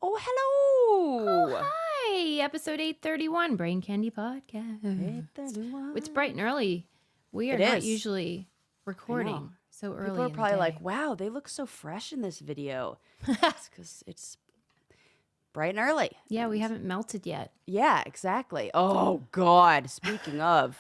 Oh, hello. Oh, hi. Episode 831, Brain Candy Podcast. 831. It's bright and early. We are It not is. usually recording so early. People are in probably the like, day. wow, they look so fresh in this video. It's because it's bright and early. Yeah, we haven't melted yet. Yeah, exactly. Oh, God. Speaking of.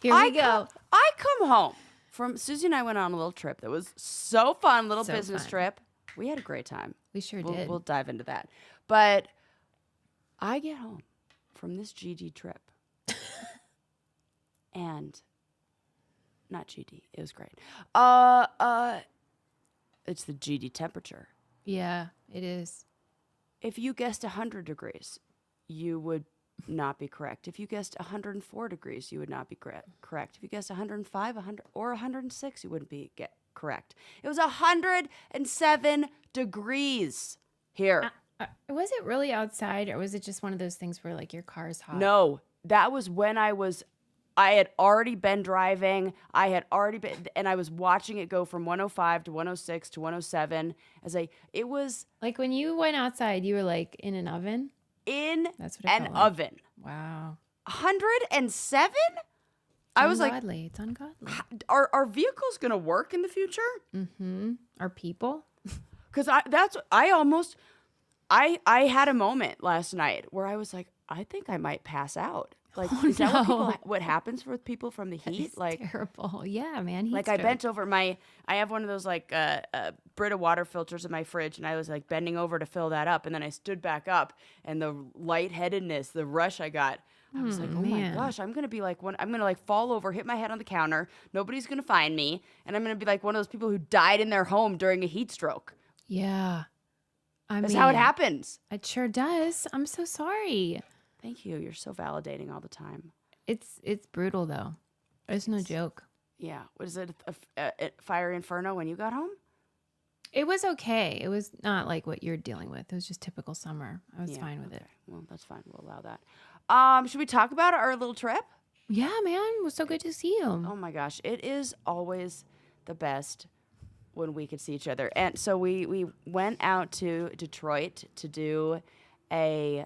Here we go. I come home from, Susie and I went on a little trip that was so fun, little So business fun. trip. We had a great time. We sure did. We'll dive into that. But I get home from this GD trip. And not GD, it was great. It's the GD temperature. Yeah, it is. If you guessed 100 degrees, you would not be correct. If you guessed 104 degrees, you would not be correct. If you guessed 105, 100, or 106, you wouldn't be correct. It was 107 degrees here. Was it really outside, or was it just one of those things where like your car's hot? No, that was when I had already been driving. And I was watching it go from 105 to 106 to 107. It was Like when you went outside, you were like in an oven? in That's what it an felt like. oven. Wow. 107? I was like, Ungodly. It's ungodly. are vehicles going to work in the future? Mm-hmm. Are people? Because I had a moment last night where I was like, I think I might pass out. Like, is that what happens with people from the heat? It's Like, terrible. Yeah, man. Heat like stroke. I bent over I have one of those like Brita water filters in my fridge, and I was like bending over to fill that up, and then I stood back up, and the lightheadedness, the rush I got, I was like, oh man. my gosh, I'm gonna be like I'm gonna like fall over, hit my head on the counter, nobody's gonna find me, and I'm gonna be like one of those people who died in their home during a heat stroke. Yeah. That's how it happens. It sure does. I'm so sorry. Thank you. You're so validating all the time. It's brutal though. It's no joke. Yeah. What is it? A fire inferno when you got home? It was okay. It was not like what you're dealing with. It was just typical summer. I was fine with it. Well, that's fine. We'll allow that. Should we talk about our little trip? Yeah, man. It was so good to see you. Oh my gosh. It is always the best when we could see each other. And so we went out to Detroit to do a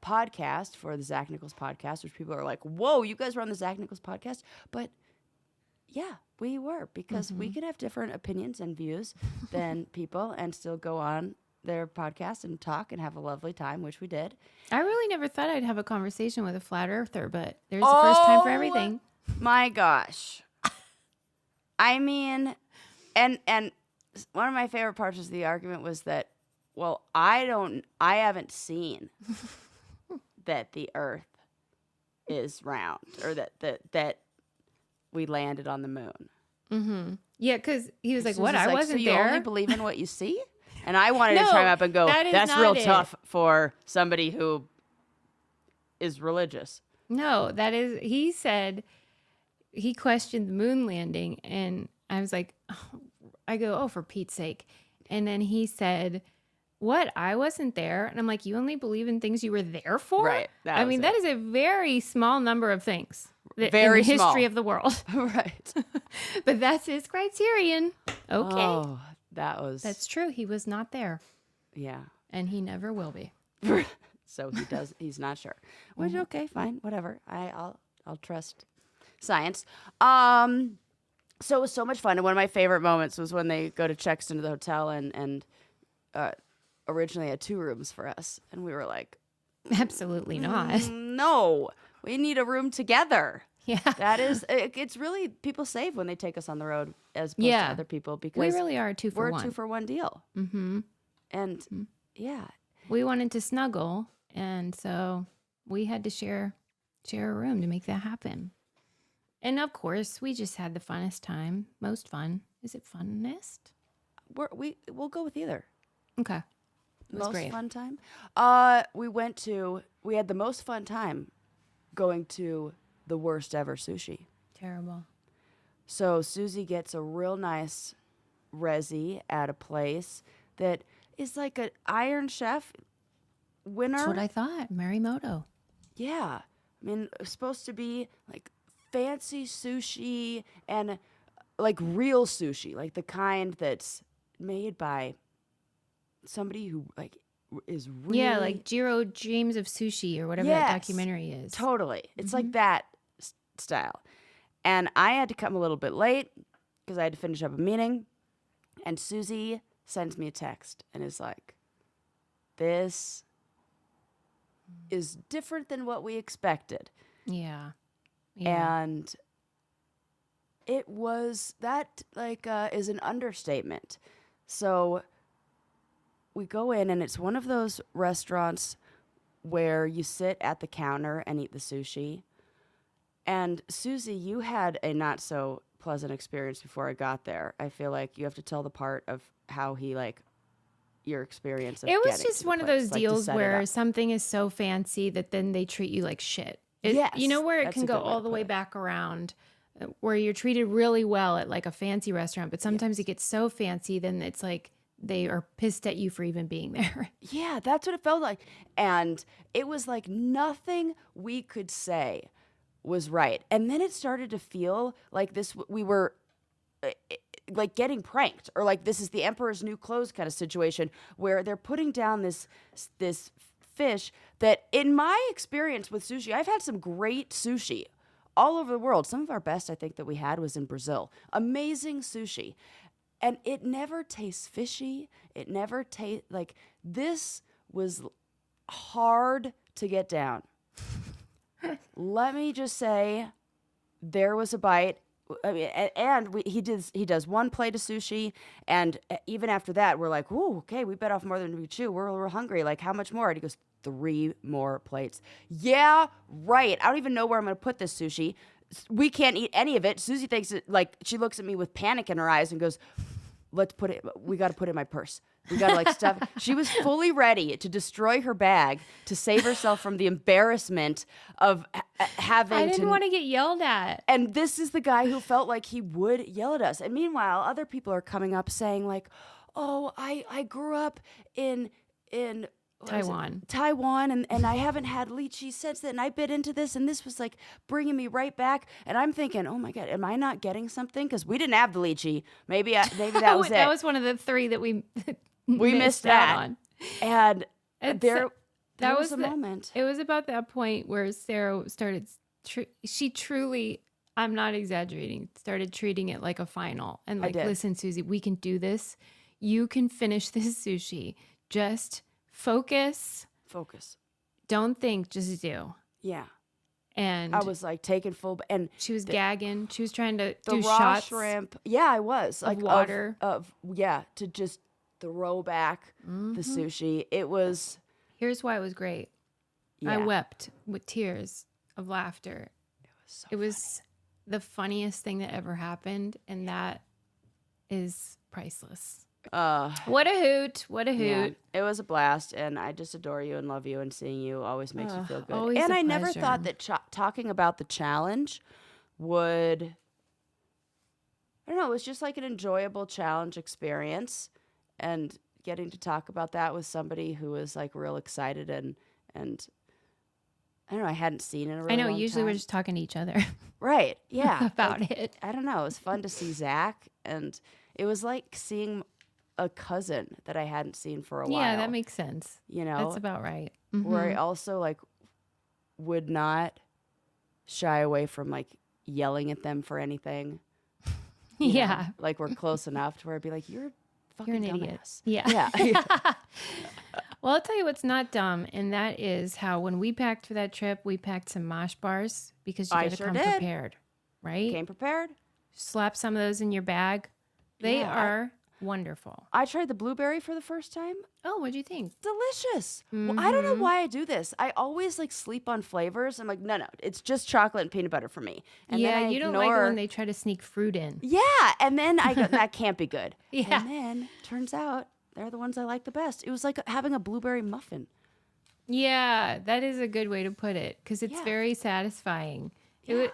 podcast for the Zach Nichols podcast, which people are like, whoa, you guys were on the Zach Nichols podcast? But yeah, we were, because we could have different opinions and views than people and still go on their podcast and talk and have a lovely time, which we did. I really never thought I'd have a conversation with a flat earther, but there's a first time for everything. My gosh. I mean, and one of my favorite parts of the argument was that, well, I haven't seen that the earth is round, or that we landed on the moon. Mm-hmm. Yeah, because he was like, So what? it's I like, wasn't so there. you only believe in what you see? And I wanted to No, chime up and go, that is that's not real it. tough for somebody who is religious. No, that is, he said, he questioned the moon landing. And I was like, oh, for Pete's sake. And then he said, what? I wasn't there. And I'm like, you only believe in things you were there for? Right. I mean, that is a very small number of things Very in the small. history of the world. Right. But that's his criterion. Okay. Oh, that was. That's true. He was not there. Yeah. And he never will be. So he's not sure. Which, okay, fine, whatever. I'll trust science. So it was so much fun. And one of my favorite moments was when they go to check us into the hotel and originally had 2 rooms for us. And we were like, Absolutely not. no, we need a room together. Yeah. That is, it's really, people save when they take us on the road as opposed to other people, because We really are a 2 for we're 1. a 2-for-1 deal. Mm-hmm. And yeah. We wanted to snuggle, and so we had to share a room to make that happen. And of course, we just had the funnest time. Most fun. Is it funnest? We'll go with either. Okay. It was Most great. fun time. We had the most fun time going to the worst ever sushi. Terrible. So Susie gets a real nice resi at a place that is like an Iron Chef winner. That's what I thought. Marimoto. Yeah. I mean, it's supposed to be like fancy sushi and like real sushi, like the kind that's made by somebody who like is really Yeah, like Jiro Dreams of Sushi or whatever that documentary is. Totally. It's like that style. And I had to come a little bit late because I had to finish up a meeting. And Susie sends me a text and is like, this is different than what we expected. Yeah. And it was, that is an understatement. So we go in and it's one of those restaurants where you sit at the counter and eat the sushi. And Susie, you had a not so pleasant experience before I got there. I feel like you have to tell the part of how he your experience of it was getting just to the one of place, those to deals set it where up. something is so fancy that then they treat you like shit. Yes, You know where it that's can a go good way all to the put way it. back around, where you're treated really well at like a fancy restaurant, but sometimes it gets so fancy, then it's like they are pissed at you for even being there. Yeah, that's what it felt like. And it was like nothing we could say was right. And then it started to feel like we were like getting pranked, or like this is the Emperor's New Clothes kind of situation where they're putting down this fish that, in my experience with sushi, I've had some great sushi all over the world. Some of our best, I think, that we had was in Brazil. Amazing sushi. And it never tastes fishy. It never tastes like, this was hard to get down. Let me just say, there was a bite. I mean, he does one plate of sushi, and even after that, we're like, "Ooh, okay, we bit off more than we chew. We're hungry. Like, how much more?" And he goes, 3 more plates. Yeah, right. I don't even know where I'm going to put this sushi. We can't eat any of it. Susie thinks she looks at me with panic in her eyes and goes, we got to put it in my purse. We got to stuff. She was fully ready to destroy her bag to save herself from the embarrassment of having I didn't want to get yelled at. And this is the guy who felt like he would yell at us. And meanwhile, other people are coming up saying like, "Oh, I grew up in Taiwan, and I haven't had lychee since then. I bit into this, and this was like bringing me right back." And I'm thinking, "Oh my God, am I not getting something? Because we didn't have the lychee. Maybe that was it. That was one of the 3 that we missed out that on. And That was a moment. It was about that point where Sarah started. She truly, I'm not exaggerating, started treating it like a final. And like, listen, Susie, we can do this. You can finish this sushi. Just focus. Don't think, just do. Yeah. And I was like taking full, and she was gagging. She was trying to do raw shots. Shrimp. Yeah, I was like water to just throw back the sushi. It was. Here's why it was great. Yeah. I wept with tears of laughter. It was the funniest thing that ever happened, and that is priceless. What a hoot. Yeah, it was a blast, and I just adore you and love you, and seeing you always makes me feel good. Always and a I never pleasure. thought that talking about the challenge would, I don't know, it was just like an enjoyable challenge experience, and getting to talk about that with somebody who was like real excited and I don't know, I hadn't seen in a really long usually time. we're just talking to each other. Right, yeah. about it. I don't know, it was fun to see Zach, and it was like seeing a cousin that I hadn't seen for a while. Yeah, that makes sense. You know? That's about right. Where I also like would not shy away from like yelling at them for anything. You Yeah. know? Like we're close enough to where I'd be like, you're fucking You're an idiot. dumbass. Yeah. Yeah. Well, I'll tell you what's not dumb, and that is how when we packed for that trip, we packed some mosh bars because you I got to sure come did. prepared, right? Came prepared. Slap some of those in your bag. They Yeah, are wonderful. I tried the blueberry for the first time. Oh, what'd you think? Delicious. Well, I don't know why I do this. I always like sleep on flavors. I'm like, no, it's just chocolate and peanut butter for me. And Yeah, then I you don't ignore... like it when they try to sneak fruit in. Yeah, and then I go, that can't be good. Yeah. And then turns out they're the ones I like the best. It was like having a blueberry muffin. Yeah, that is a good way to put it because it's very satisfying.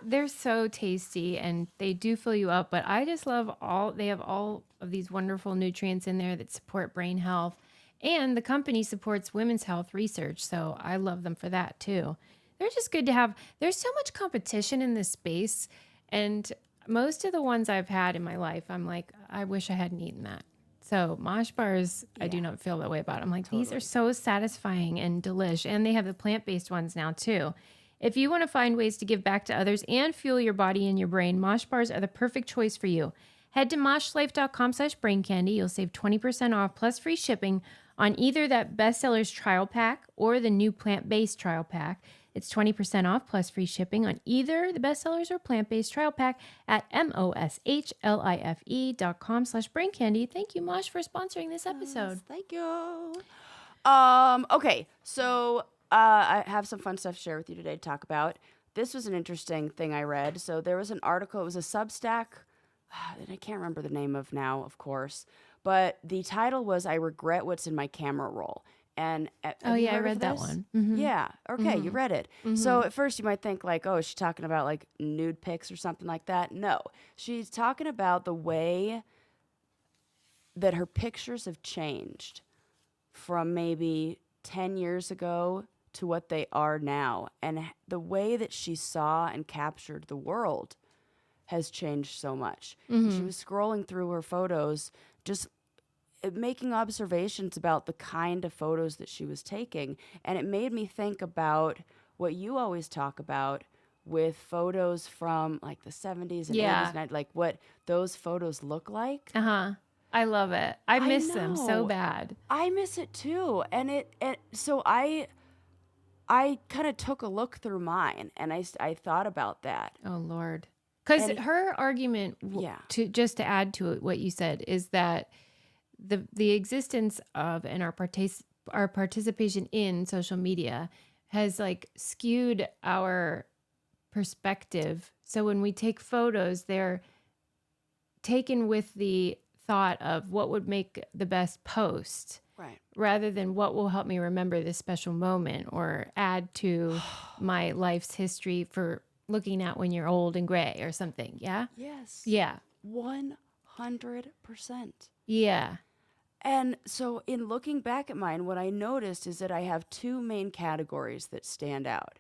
They're so tasty and they do fill you up, but I just love they have all of these wonderful nutrients in there that support brain health, and the company supports women's health research, so I love them for that too. They're just good to have. There's so much competition in this space, and most of the ones I've had in my life, I'm like, I wish I hadn't eaten that. So mosh bars, I do not feel that way about. I'm like, these are so satisfying and delish. And they have the plant-based ones now too. If you want to find ways to give back to others and fuel your body and your brain, mosh bars are the perfect choice for you. Head to moshlife.com/braincandy. You'll save 20% off plus free shipping on either that bestsellers trial pack or the new plant-based trial pack. It's 20% off plus free shipping on either the bestsellers or plant-based trial pack at moshlife.com/braincandy. Thank you, Mosh, for sponsoring this episode. Thank you. Okay, so I have some fun stuff to share with you today to talk about. This was an interesting thing I read. So there was an article, it was a Substack, that I can't remember the name of now, of course, but the title was "I Regret What's in My Camera Roll." And I read that one. Mm-hmm. Yeah. Okay, you read it. Mm-hmm. So at first you might think like, oh, is she talking about like nude pics or something like that? No, she's talking about the way that her pictures have changed from maybe 10 years ago to what they are now. And the way that she saw and captured the world has changed so much. Mm-hmm. She was scrolling through her photos, just making observations about the kind of photos that she was taking. And it made me think about what you always talk about with photos from like the 70s and 80s, and like what those photos look like. Uh-huh. I love it. I miss them so know. bad. I miss it too. And so I kind of took a look through mine and I thought about that. Oh, Lord. Because her argument, to add to it, what you said, is that the existence of and our participation in social media has like skewed our perspective. So when we take photos, they're taken with the thought of what would make the best post, right, rather than what will help me remember this special moment or add to my life's history for looking at when you're old and gray or something. Yeah. Yes. Yeah. 100%. Yeah. And so in looking back at mine, what I noticed is that I have two main categories that stand out.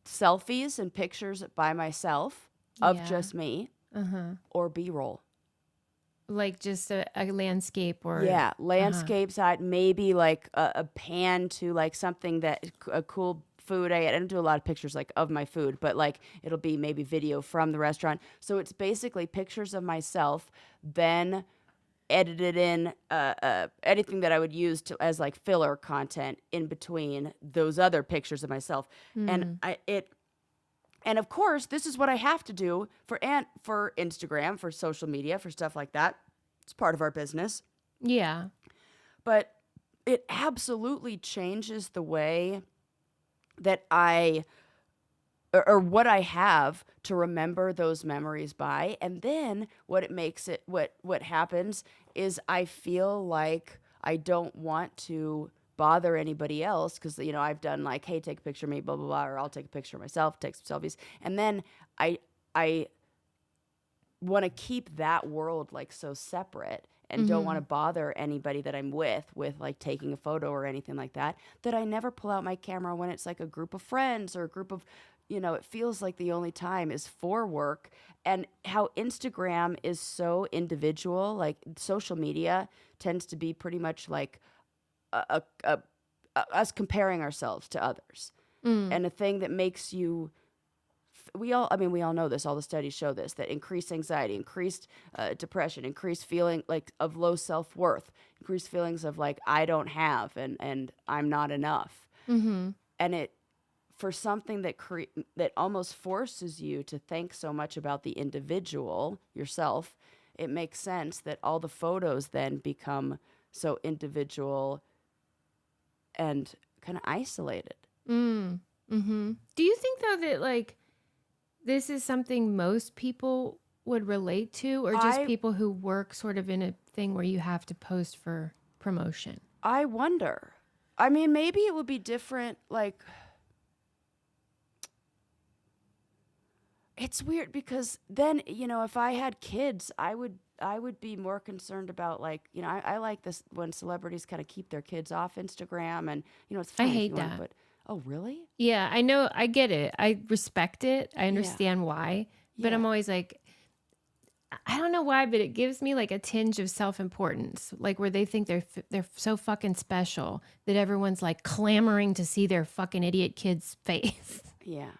Selfies and pictures by myself of just me, or B-roll. Like just a landscape or... Yeah, landscape side, maybe like a pan to like something that, a cool food I ate. I don't do a lot of pictures like of my food, but like it'll be maybe video from the restaurant. So it's basically pictures of myself, then edited in anything that I would use as like filler content in between those other pictures of myself. And and of course, this is what I have to do for Instagram, for social media, for stuff like that. It's part of our business. Yeah. But it absolutely changes the way that or what I have to remember those memories by. And then what happens is I feel like I don't want to bother anybody else because, I've done like, hey, take a picture of me, blah, blah, blah, or I'll take a picture of myself, take some selfies. And then I want to keep that world like so separate and don't want to bother anybody that I'm with like taking a photo or anything like that I never pull out my camera when it's like a group of friends or a group of, it feels like the only time is for work. And how Instagram is so individual, like social media tends to be pretty much like us comparing ourselves to others. And a thing that makes you... we all know this, all the studies show this, that increased anxiety, increased depression, increased feeling like of low self-worth, increased feelings of like, I don't have and I'm not enough. And it, for something that almost forces you to think so much about the individual, yourself, it makes sense that all the photos then become so individual and kind of isolated. Do you think though that like this is something most people would relate to, or just people who work sort of in a thing where you have to post for promotion? I wonder. I mean, maybe it would be different. Like, it's weird because then, if I had kids, I would be more concerned about like, I like this when celebrities kind of keep their kids off Instagram and, it's fine. I hate that. But oh, really? Yeah, I know. I get it. I respect it. I understand why. But I'm always like, I don't know why, but it gives me like a tinge of self-importance, like where they think they're so fucking special that everyone's like clamoring to see their fucking idiot kid's face. Yeah.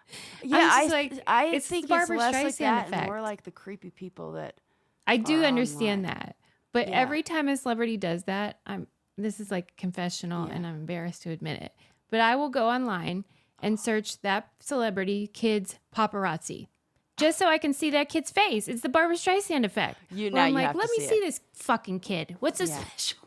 I'm Yeah, just like, I it's the think it's Barbra less like Streisand that and effect. more like the creepy people that I do are understand online. that, but Yeah. every time a celebrity does that, this is like confessional, Yeah. and I'm embarrassed to admit it, but I will go online and search that celebrity kid's paparazzi. Just so I can see that kid's face. It's the Barbra Streisand effect. You Where now I'm you like, have let to me see see it. this fucking kid. What's so Yeah. special?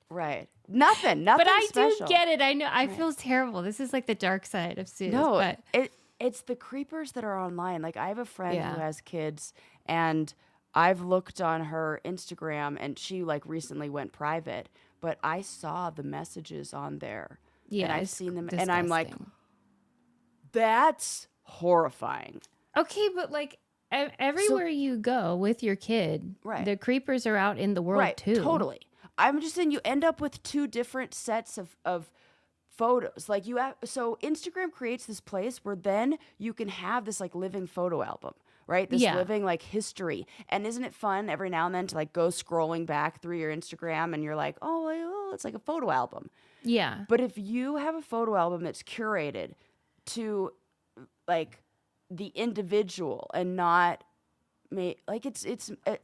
Right. Nothing But I special. do get it. I know. I feel terrible. This is like the dark side of Suze. No, But it's the creepers that are online. Like I have a friend who Yeah. has kids, and I've looked on her Instagram, and she like recently went private, but I saw the messages on there. yeah, and I've it's seen them, disgusting. and I'm like, that's horrifying. okay, but like everywhere you go with your kid, Right. the creepers are out in the world Right, too. totally. I'm just saying you end up with two different sets of photos. Like you have, so Instagram creates this place where then you can have this like living photo album, right? This Yeah. living like history. And isn't it fun every now and then to like go scrolling back through your Instagram and you're like, oh, it's like a photo album. Yeah. But if you have a photo album that's curated to like the individual and not like it's I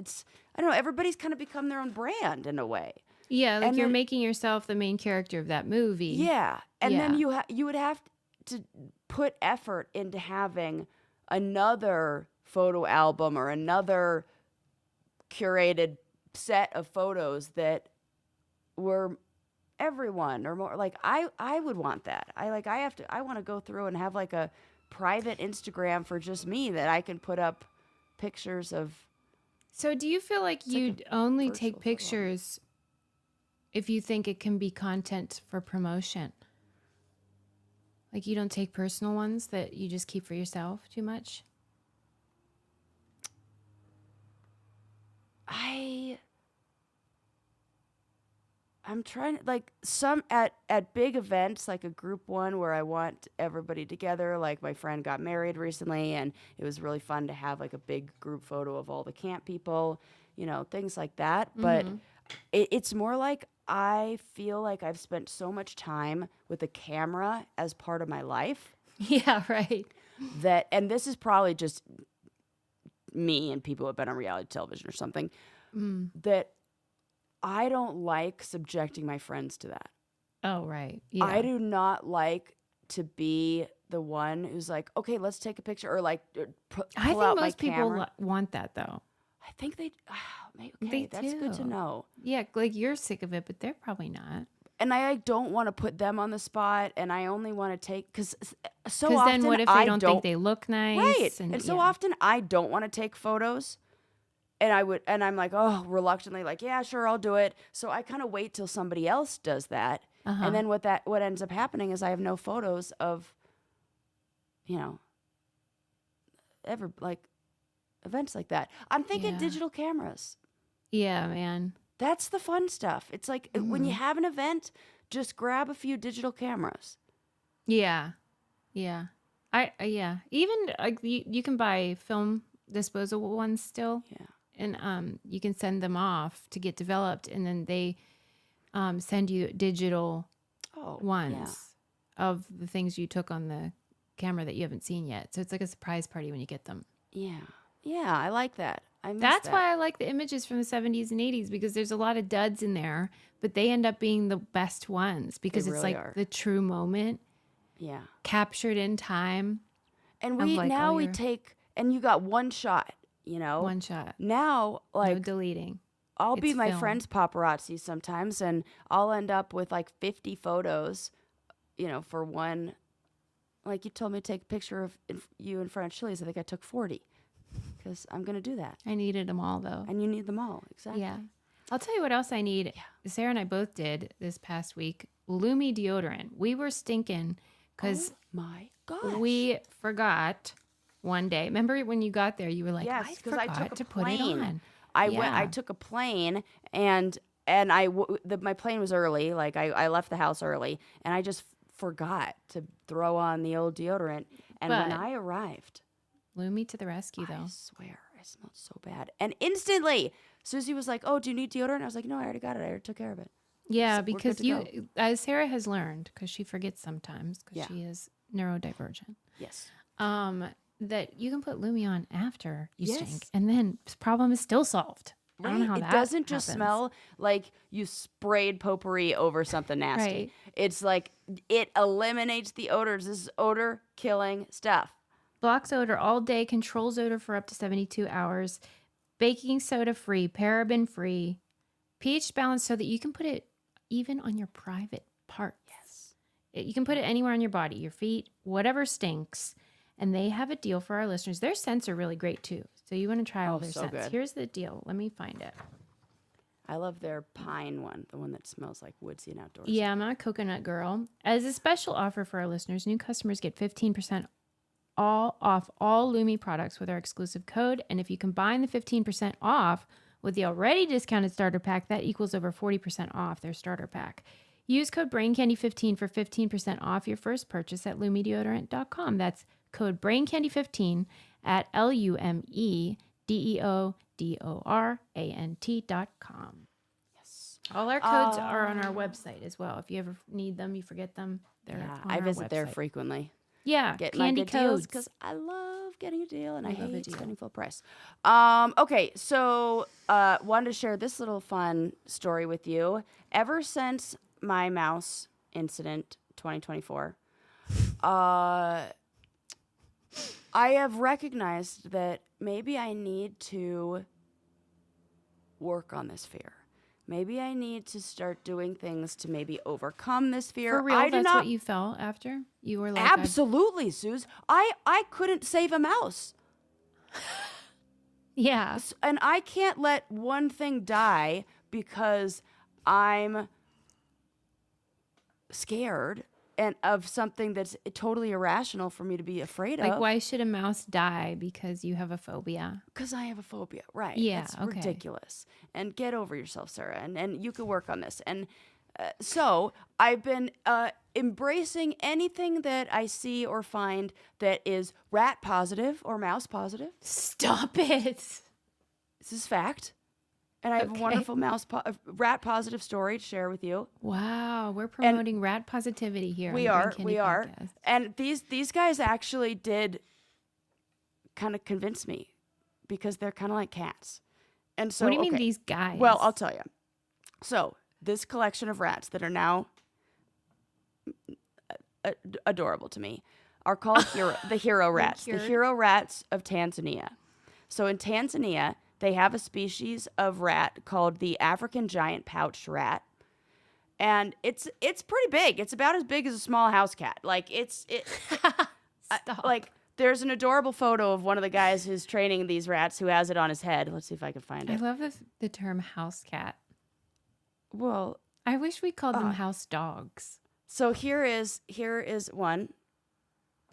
don't know, everybody's kind of become their own brand in a way. Yeah, like And you're then- making yourself the main character of that movie. Yeah. And then Yeah. you would have to put effort into having another photo album or another curated set of photos that were everyone or more like I would want that. I want to go through and have like a private Instagram for just me that I can put up pictures of. So do you feel like like you'd a only virtual take photo album. pictures if you think it can be content for promotion? Like you don't take personal ones that you just keep for yourself too much? I'm trying to like some at big events like a group one where I want everybody together. Like my friend got married recently and it was really fun to have like a big group photo of all the camp people, things like that. But it's more like I feel like I've spent so much time with a camera as part of my life Yeah, right. and this is probably just me and people who have been on reality television or something, that I don't like subjecting my friends to that. Oh, right. Yeah. I do not like to be the one who's like, okay, let's take a picture or like pull I think out most my people camera. want that though. I think they, okay, They that's good to do. know. Yeah, like you're sick of it, but they're probably not. And I don't want to put them on the spot, and I only want to take because so Because often then what if they I don't think they look nice? right, and so yeah. often I don't want to take photos. And I'm like, oh, reluctantly, like, yeah, sure, I'll do it. So I kind of wait till somebody else does that. Uh-huh. And then what ends up happening is I have no photos of, ever like events like that. I'm thinking Yeah. digital cameras. Yeah, man. That's the fun stuff. It's like when you have an event, just grab a few digital cameras. Yeah. Yeah. Yeah. Even like you can buy film disposable ones still. Yeah. And you can send them off to get developed, and then they send you digital ones of the things you took on the camera that you haven't seen yet. So it's like a surprise party when you get them. Yeah. Yeah, I like that. I miss That's that. why I like the images from the 70s and 80s, because there's a lot of duds in there, but they end up being the best ones because it's really like are. the true moment Yeah. captured in time. And Of we like, now oh, we you're- take and you got one shot, One shot. Now No like deleting. I'll be it's my film. friend's paparazzi sometimes and I'll end up with like 50 photos, for one. Like you told me to take a picture of you in front of Chili's. I think I took 40 because I'm going to do that. I needed them all though. And you need them all. Exactly. Yeah. I'll tell you what else I need. Sarah and I both did this past week. Lumi deodorant. We were stinking because Oh my gosh. we forgot one day. Remember when you got there, you were like, Yes, I 'cause I forgot took a to put it plane. on. I Yeah. took a plane and my plane was early. Like I left the house early and I just forgot to throw on the old deodorant. And when But- I arrived, Lumi to the rescue, I though. swear I smelled so bad. And instantly, Susie was like, oh, do you need deodorant? I was like, no, I already got it. I already took care of it. Yeah, So we're because good to go. as Sarah has learned, because she forgets sometimes, because Yeah. she is neurodivergent, Yes. that you can put Lumi on after you Yes. stink, and then this problem is still solved. I don't know how It that doesn't just happens. smell like you sprayed potpourri over something nasty. Right. It's like it eliminates the odors. This is odor killing stuff. Blocks odor all day, controls odor for up to 72 hours, baking soda free, paraben free, pH balanced so that you can put it even on your private parts. Yes. You can put it anywhere on your body, your feet, whatever stinks. And they have a deal for our listeners. Their scents are really great too. So you want to try all their so scents. good. Here's the deal. Let me find it. I love their pine one, the one that smells like woodsy and outdoors. Yeah, I'm not a coconut girl. As a special offer for our listeners, new customers get 15% off all Lumi products with our exclusive code. And if you combine the 15% off with the already discounted starter pack, that equals over 40% off their starter pack. Use code BrainCandy15 for 15% off your first purchase at LumiDeodorant.com. That's code BrainCandy15 at LumiDeodorant.com. Yes. All our codes are on our website as well. If you ever need them, you forget them, they're on I our visit there website. frequently. Yeah, Get my candy good deals codes. because I love getting a deal and I love a hate deal. spending full price. Okay, so wanted to share this little fun story with you. Ever since my mouse incident 2024, I have recognized that maybe I need to work on this fear. Maybe I need to start doing things to maybe overcome this fear. For real, I do that's not what you felt after? You were like, absolutely, Suze. I couldn't save a mouse. yeah. And I can't let one thing die because I'm scared and of something that's totally irrational for me to be afraid Like, of. why should a mouse die because you have a phobia? Because I have a phobia, right? Yeah, It's okay. ridiculous. And get over yourself, Sarah. And you can work on this. And so I've been embracing anything that I see or find that is rat positive or mouse positive. Stop it. This is fact. And I have a Okay. wonderful rat positive story to share with you. Wow, we're promoting rat positivity here. We on the are, Brain Candy we are. podcast. And these guys actually did kind of convince me because they're kind of like cats. And so, What do you mean okay. these guys? Well, I'll tell you. So this collection of rats that are now adorable to me are called the hero rats, the cured. hero rats of Tanzania. So in Tanzania, they have a species of rat called the African giant pouched rat. And it's pretty big. It's about as big as a small house cat. Like Stop. like there's an adorable photo of one of the guys who's training these rats who has it on his head. Let's see if I can find I it. love the term house cat. Well, I wish we called them house dogs. so here is one.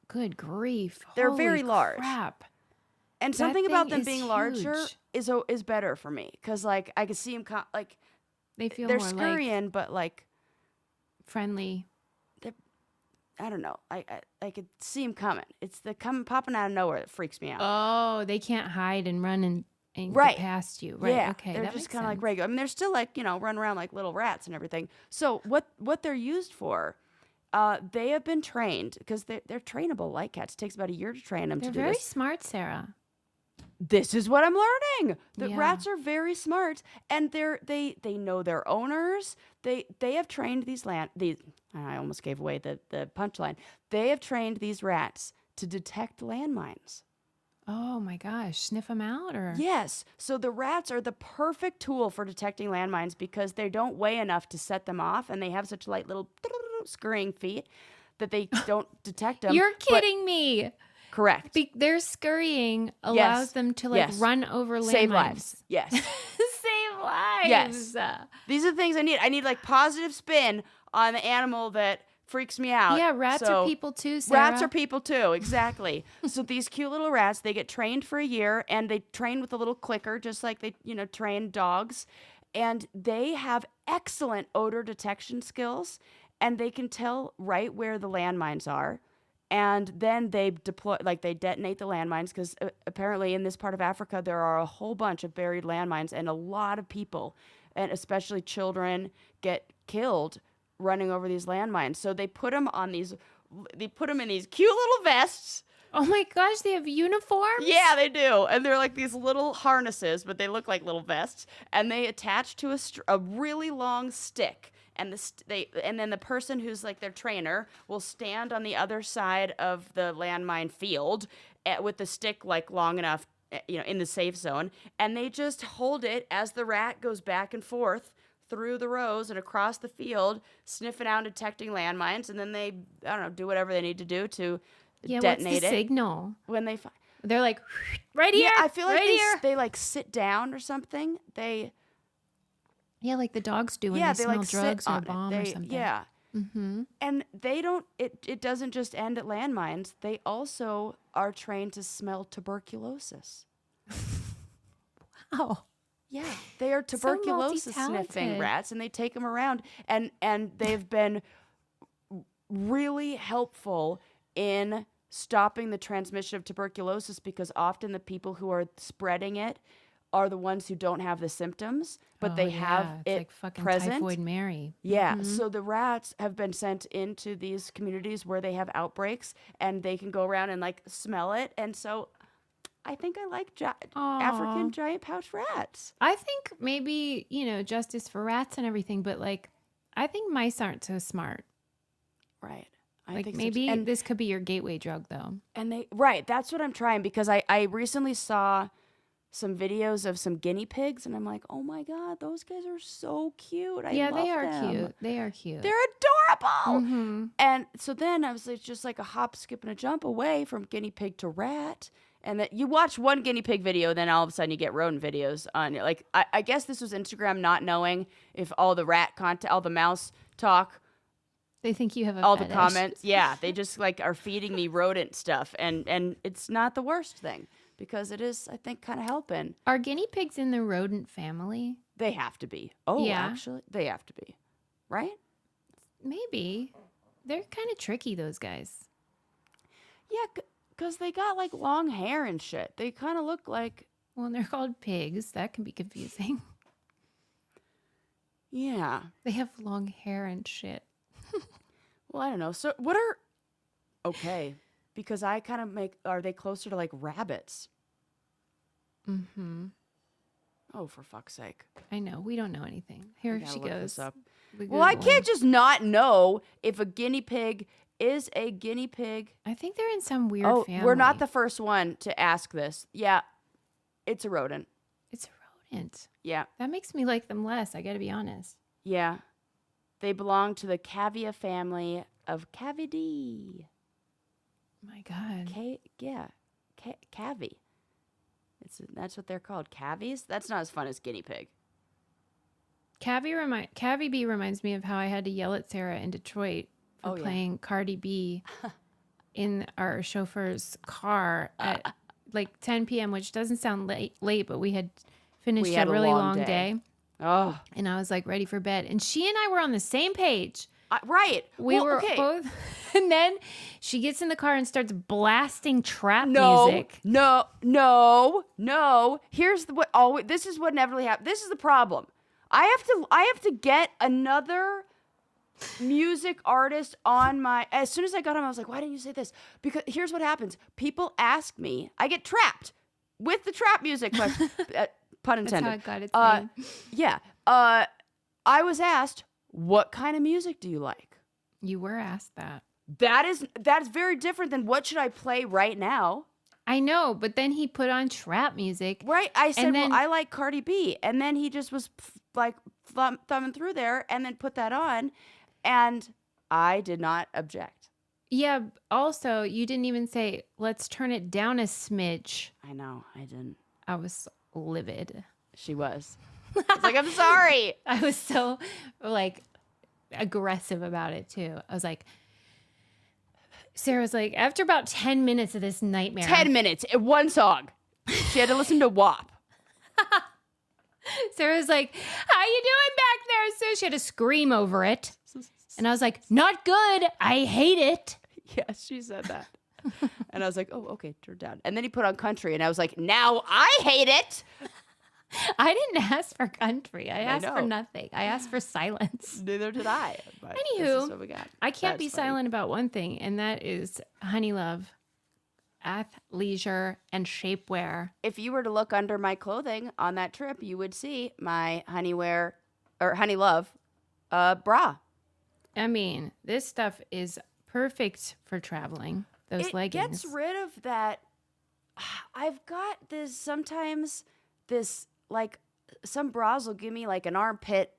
Good grief. They're Holy very large. crap. And That something about thing them is being larger huge. is better for me because like I can see them like They feel they're more like scurrying, but like friendly. I don't know. I could see them coming. It's the popping out of nowhere that freaks me out. Oh, they can't hide and run and Right. get past you. Right. Yeah, Okay. they're that just makes kind of like sense. regular. I mean, they're still like run around like little rats and everything. So what they're used for? They have been trained because they're trainable like cats. It takes about a year to train them They're to do very this. smart, Sarah. This is what I'm learning. The Yeah. rats are very smart, and they know their owners. They have trained these. I almost gave away the punchline. They have trained these rats to detect landmines. Oh my gosh. Sniff them out or? Yes. So the rats are the perfect tool for detecting landmines because they don't weigh enough to set them off, and they have such light little scurrying feet that they don't detect them. You're But- kidding me. correct. Their scurrying allows them to like Yes. run over landmines. Save lives. Yes. Save lives. Yes. These are the things I need. I need like positive spin on the animal that freaks me out. Yeah, rats So- are people too, Sarah. Rats are people too, exactly. So these cute little rats, they get trained for a year, and they train with a little clicker, just like they, train dogs. And they have excellent odor detection skills, and they can tell right where the landmines are. And then they they detonate the landmines because apparently in this part of Africa, there are a whole bunch of buried landmines and a lot of people, and especially children, get killed running over these landmines. So they put them in these cute little vests. Oh my gosh, they have uniforms? Yeah, they do. And they're like these little harnesses, but they look like little vests. And they attach to a really long stick. And then the person who's like their trainer will stand on the other side of the landmine field with the stick like long enough, in the safe zone. And they just hold it as the rat goes back and forth through the rows and across the field, sniffing out, detecting landmines. And then they, I don't know, do whatever they need to do to detonate what's the it. signal? When they They're like, right here. Yeah, I feel like right they like sit down or something. Yeah, like the dogs do when they smell drugs or a bomb or something. Yeah. Mm-hmm. And they don't, it doesn't just end at landmines. They also are trained to smell tuberculosis. Wow. Yeah. They are tuberculosis sniffing rats, and they take them around, and they've been really helpful in stopping the transmission of tuberculosis because often the people who are spreading it are the ones who don't have the symptoms, but they have it's it like fucking present. Typhoid Mary. Yeah, Mm-hmm. so the rats have been sent into these communities where they have outbreaks, and they can go around and like smell it. And so I think I like African giant pouch rats. I think maybe, justice for rats and everything, but like, I think mice aren't so smart. Right. I think maybe this could be your gateway drug, though. And that's what I'm trying, because I recently saw some videos of some guinea pigs, and I'm like, oh my God, those guys are so cute. I love they are them. cute. They are cute. They're adorable. Mm-hmm. And so then I was like, just like a hop, skip, and a jump away from guinea pig to rat. And that you watch one guinea pig video, then all of a sudden you get rodent videos on it. Like, I guess this was Instagram not knowing if all the rat content, all the mouse talk, they think you have a all fetish. the comments. Yeah, they just like are feeding me rodent stuff, and it's not the worst thing because it is, I think, kind of helping. Are guinea pigs in the rodent family? They have to be. Oh, yeah. Actually, they have to be, right? Maybe. They're kind of tricky, those guys. Yeah, because they got like long hair and shit. They kind of look like. Well, they're called pigs. That can be confusing. Yeah. They have long hair and shit. Well, I don't know. So okay, because I kind of are they closer to like rabbits? Mm-hmm. Oh, for fuck's sake. I know. We don't know anything. Here she goes. Well, I can't just not know if a guinea pig is a guinea pig. I think they're in some weird family. We're not the first one to ask this. Yeah, it's a rodent. It's a rodent. Yeah. That makes me like them less, I gotta be honest. Yeah. They belong to the cavia family of Cavidae. My God. Cavi. That's what they're called. Cavies? That's not as fun as guinea pig. Cavi B reminds me of how I had to yell at Sarah in Detroit for playing Cardi B in our chauffeur's car at like 10 p.m., which doesn't sound late, but we had finished a really long day. Oh. And I was like ready for bed. And she and I were on the same page. Right. We were both. And then she gets in the car and starts blasting trap music. No. Here's this is what inevitably happens. This is the problem. I have to get another music artist on my. As soon as I got him, I was like, why didn't you say this? Because here's what happens. People ask me. I get trapped with the trap music. Pun intended. That's how it got its name. Yeah. I was asked, what kind of music do you like? You were asked that. That's very different than what should I play right now. I know, but then he put on trap music. Right. I said, well, I like Cardi B. And then he just was like thumbing through there and then put that on. And I did not object. Yeah. Also, you didn't even say, let's turn it down a smidge. I know. I didn't. I was livid. She was. I was like, I'm sorry. I was so like aggressive about it too. I was like, Sarah was like, after about 10 minutes of this nightmare. 10 minutes, one song. She had to listen to WAP. Sarah was like, how you doing back there? So she had to scream over it. And I was like, not good. I hate it. Yes, she said that. And I was like, oh, okay, turn it down. And then he put on country, and I was like, now I hate it. I didn't ask for country. I asked for know. nothing. I asked for silence. Neither did I. But this Anywho, is what we got. I can't That's be funny. silent about one thing, and that is Honey Love, athleisure, and shapewear. If you were to look under my clothing on that trip, you would see my Honeywear or Honey Love bra. I mean, this stuff is perfect for traveling. Those leggings. Gets rid of that. I've got this sometimes. This like some bras will give me like an armpit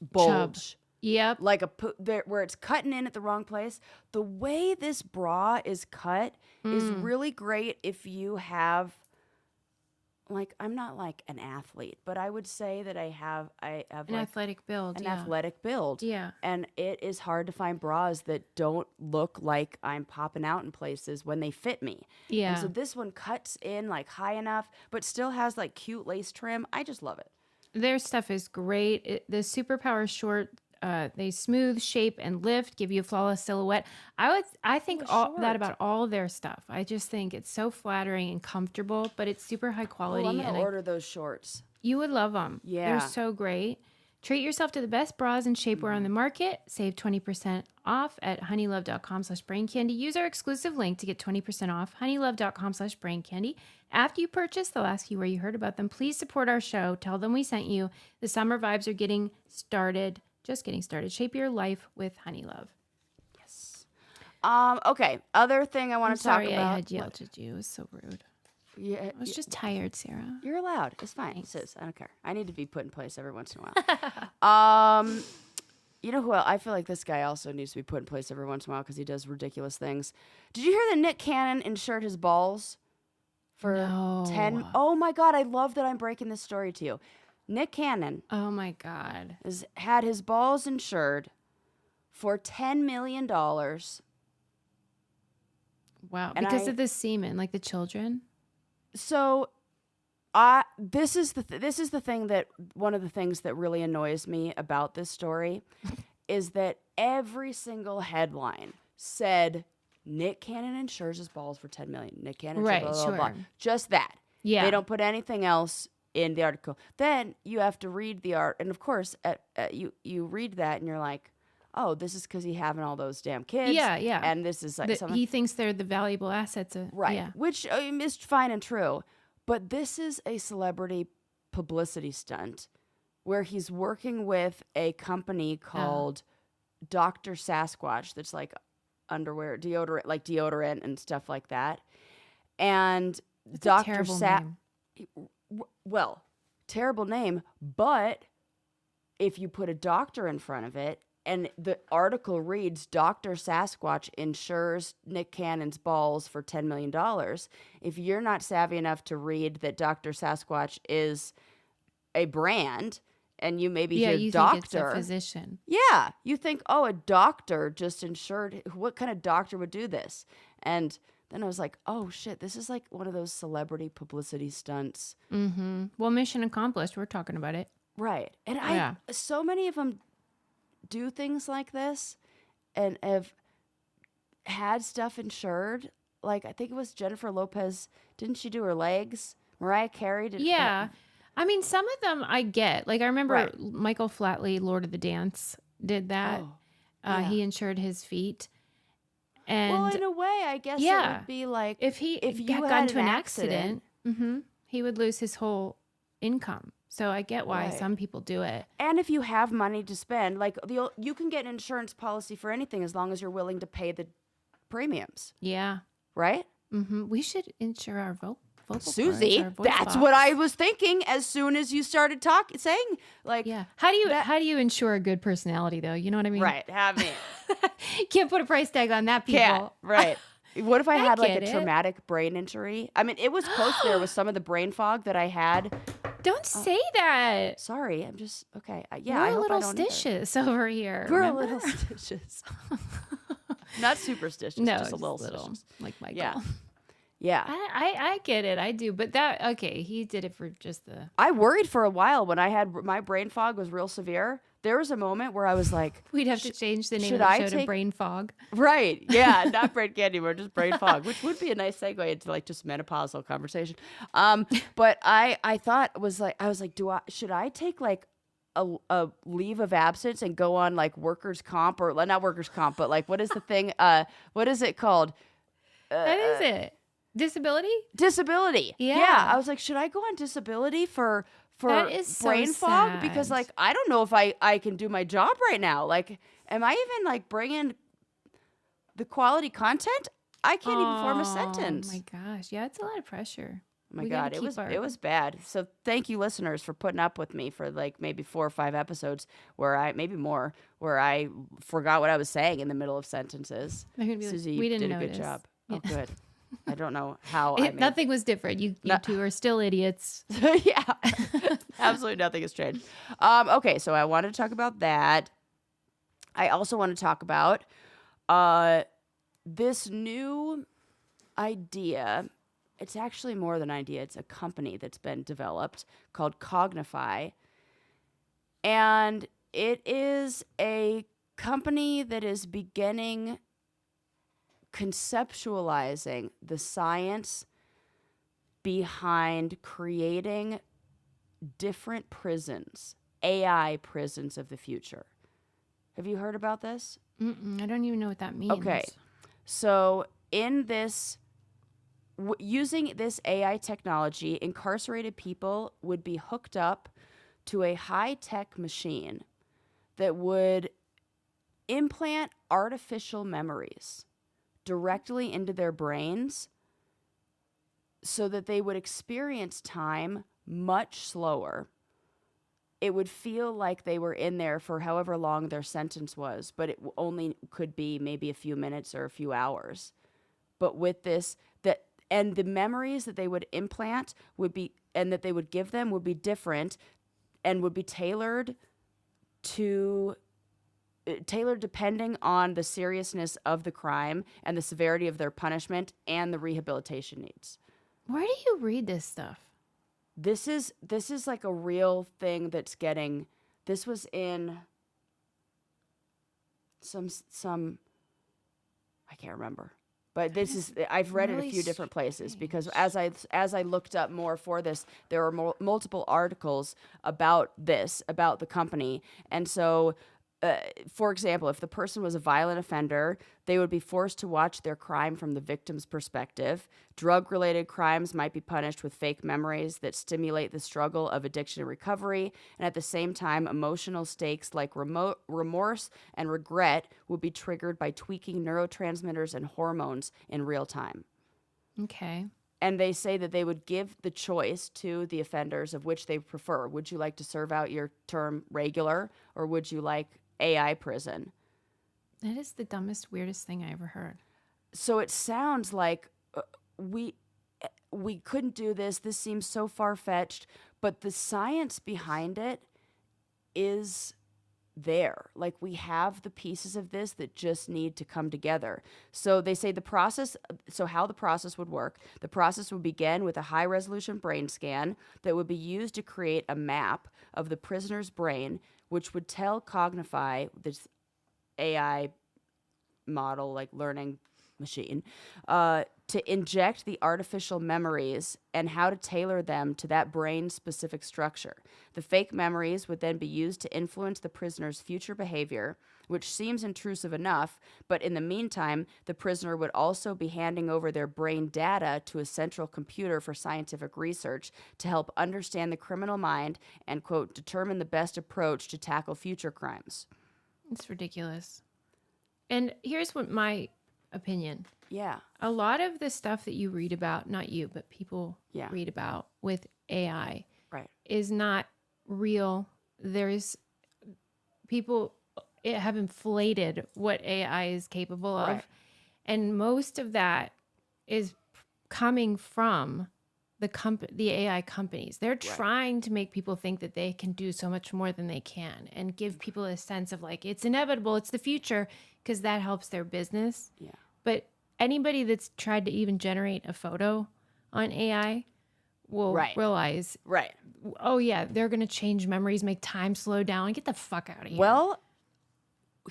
bulge. Yep. Like where it's cutting in at the wrong place. The way this bra is cut is really great if you have, like, I'm not like an athlete, but I would say that I have An like athletic build. an yeah. athletic build. Yeah. And it is hard to find bras that don't look like I'm popping out in places when they fit me. Yeah. And so this one cuts in like high enough, but still has like cute lace trim. I just love it. Their stuff is great. The Superpower short, they smooth, shape, and lift, give you a flawless silhouette. I think all that about all their stuff. I just think it's so flattering and comfortable, but it's super high quality. Oh, I'm and gonna order those shorts. you would love them. Yeah. They're so great. Treat yourself to the best bras and shapewear on the market. Save 20% off at honeylove.com/braincandy. Use our exclusive link to get 20% off. honeylove.com/braincandy. After you purchase, they'll ask you where you heard about them. Please support our show. Tell them we sent you. The summer vibes are getting started. Just getting started. Shape your life with Honey Love. Yes. Okay. Other thing I want to talk Sorry about. I had yelled at you. It was so rude. Yeah, I was just tired, Sarah. you're allowed. It's fine. Thanks. Sis, I don't care. I need to be put in place every once in a while. You know who else? I feel like this guy also needs to be put in place every once in a while because he does ridiculous things. Did you hear that Nick Cannon insured his balls for No. 10? Oh my God, I love that I'm breaking this story to you. Nick Cannon Oh my God. has had his balls insured for $10 million. Wow. And Because of the semen, like the children? So, this is the thing that one of the things that really annoys me about this story is that every single headline said Nick Cannon insures his balls for $10 million. Nick Cannon, Right, blah, blah, blah, blah. sure. Just that. Yeah. They don't put anything else in the article. Then you have to read the art, and of course, you read that and you're like, oh, this is because he's having all those damn kids. Yeah, yeah. And this is like something. He thinks they're the valuable assets. Right. Yeah. Which is fine and true. But this is a celebrity publicity stunt where he's working with a company called Dr. Sasquatch that's like underwear, deodorant and stuff like that. And It's Dr. a terrible name. Well, terrible name, but if you put a doctor in front of it, and the article reads, Dr. Sasquatch insures Nick Cannon's balls for $10 million. If you're not savvy enough to read that Dr. Sasquatch is a brand and you maybe hear you doctor. think it's a physician. Yeah. You think, oh, a doctor just insured. What kind of doctor would do this? And then I was like, oh, shit, this is like one of those celebrity publicity stunts. Mm-hmm. Well, mission accomplished. We're talking about it. Right. And so many of them do things like this and have had stuff insured. Like, I think it was Jennifer Lopez. Didn't she do her legs? Mariah Carey did. Yeah. I mean, some of them I get. Like, I remember Right. Michael Flatley, Lord of the Dance, did that. Oh, yeah. He insured his feet. And well, in a way, I guess it yeah. would be like if you had got into an an accident, he would lose his whole income. So I get why Right. some people do it. And if you have money to spend, like you can get an insurance policy for anything as long as you're willing to pay the premiums, Yeah. right? We should insure our vocal cords, Susie, our voice that's box. what I was thinking as soon as you started saying like, Yeah. How do you ensure a good personality though? You know what I mean? right, have me. Can't put a price tag on that, people. Can't, right. What if I had like get a it. traumatic brain injury? I mean, it was close there with some of the brain fog that I had. Don't say that. Sorry, I'm just okay. I We're hope a little I don't either. stitches over here. We're remember? a little stitches. Not superstitious, No, just a little stitches. like Michael. Yeah. Yeah. I get it. I do. But he did it for just the. I worried for a while when I had my brain fog was real severe there was a moment where I was like, We'd have to change the name should of the I show to take- Brain Fog. right, yeah, not brain candy anymore, just brain fog, which would be a nice segue into like just menopausal conversation. But I thought I was like, should I take like a leave of absence and go on like workers' comp or not workers' comp, but like what is the thing? What is it called? That is it. Disability? Disability. Yeah. I was like, should I go on disability for That is so brain fog? Because sad. like I don't know if I can do my job right now. Like, am I even like bringing the quality content? I can't even form a sentence. Oh my gosh. Yeah, it's a lot of pressure. Oh my We gotta God, keep it was bad. So thank you, listeners, for putting up with me for like maybe 4 or 5 episodes maybe more, where I forgot what I was saying in the middle of sentences. They're gonna be like, Susie, "We you didn't did a good notice." job. Yeah. Oh, good. I don't know how I made Nothing was different. You two are still idiots. yeah, absolutely nothing has changed. Okay, so I wanted to talk about that. I also want to talk about this new idea. It's actually more than an idea. It's a company that's been developed called Cognify. And it is a company that is beginning conceptualizing the science behind creating different prisons, AI prisons of the future. Have you heard about this? I don't even know what that means. Okay. So in this, using this AI technology, incarcerated people would be hooked up to a high-tech machine that would implant artificial memories directly into their brains so that they would experience time much slower. It would feel like they were in there for however long their sentence was, but it only could be maybe a few minutes or a few hours. But with this, and the memories that they would implant would be, and that they would give them would be different and would be tailored depending on the seriousness of the crime and the severity of their punishment and the rehabilitation needs. Where do you read this stuff? This is like a real thing that's getting. This was in some I can't remember. But this is, I've read it really a few different places strange. because as I looked up more for this, there are multiple articles about this, about the company. And so, for example, if the person was a violent offender, they would be forced to watch their crime from the victim's perspective. Drug-related crimes might be punished with fake memories that stimulate the struggle of addiction and recovery. And at the same time, emotional stakes like remorse and regret would be triggered by tweaking neurotransmitters and hormones in real time. Okay. And they say that they would give the choice to the offenders of which they prefer. Would you like to serve out your term regular, or would you like AI prison? That is the dumbest, weirdest thing I ever heard. So it sounds like we couldn't do this. This seems so far-fetched, but the science behind it is there. Like, we have the pieces of this that just need to come together. So they say how the process would work. The process would begin with a high-resolution brain scan that would be used to create a map of the prisoner's brain, which would tell Cognify, this AI model, like learning machine, to inject the artificial memories and how to tailor them to that brain-specific structure. The fake memories would then be used to influence the prisoner's future behavior, which seems intrusive enough, but in the meantime, the prisoner would also be handing over their brain data to a central computer for scientific research to help understand the criminal mind and, quote, determine the best approach to tackle future crimes. It's ridiculous. And here's what my opinion. Yeah. A lot of the stuff that you read about, not you, but people Yeah. read about with AI Right. is not real. There's people have inflated what AI is capable of. Right. And most of that is coming from the AI companies. They're trying to make people think that they can do so much more than they can and give people a sense of like, it's inevitable, it's the future, because that helps their business. Yeah. But anybody that's tried to even generate a photo on AI will Right. realize, Right. oh yeah, they're going to change memories, make time slow down. Get the fuck out of here. Well,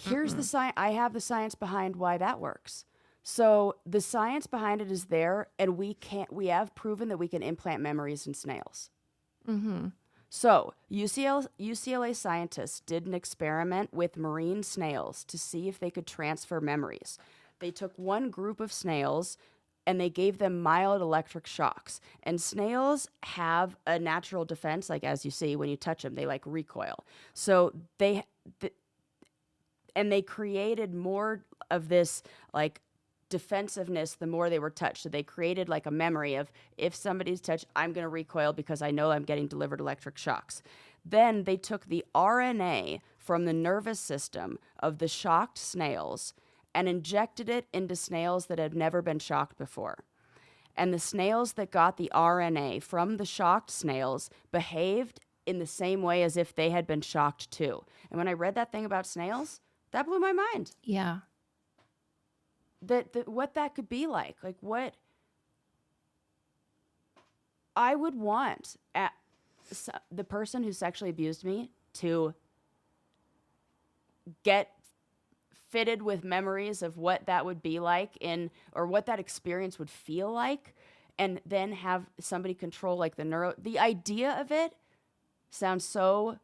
here's the science. I have the science behind why that works. So the science behind it is there, and we have proven that we can implant memories in snails. Mm-hmm. So UCLA scientists did an experiment with marine snails to see if they could transfer memories. They took one group of snails and they gave them mild electric shocks. And snails have a natural defense, like as you see when you touch them, they like recoil. So they created more of this like defensiveness the more they were touched. So they created like a memory of, if somebody's touched, I'm going to recoil because I know I'm getting delivered electric shocks. Then they took the RNA from the nervous system of the shocked snails and injected it into snails that had never been shocked before. And the snails that got the RNA from the shocked snails behaved in the same way as if they had been shocked too. And when I read that thing about snails, that blew my mind. Yeah. That what that could be like what I would want the person who sexually abused me to get fitted with memories of what that would be like or what that experience would feel like, and then have somebody control like the idea of it sounds so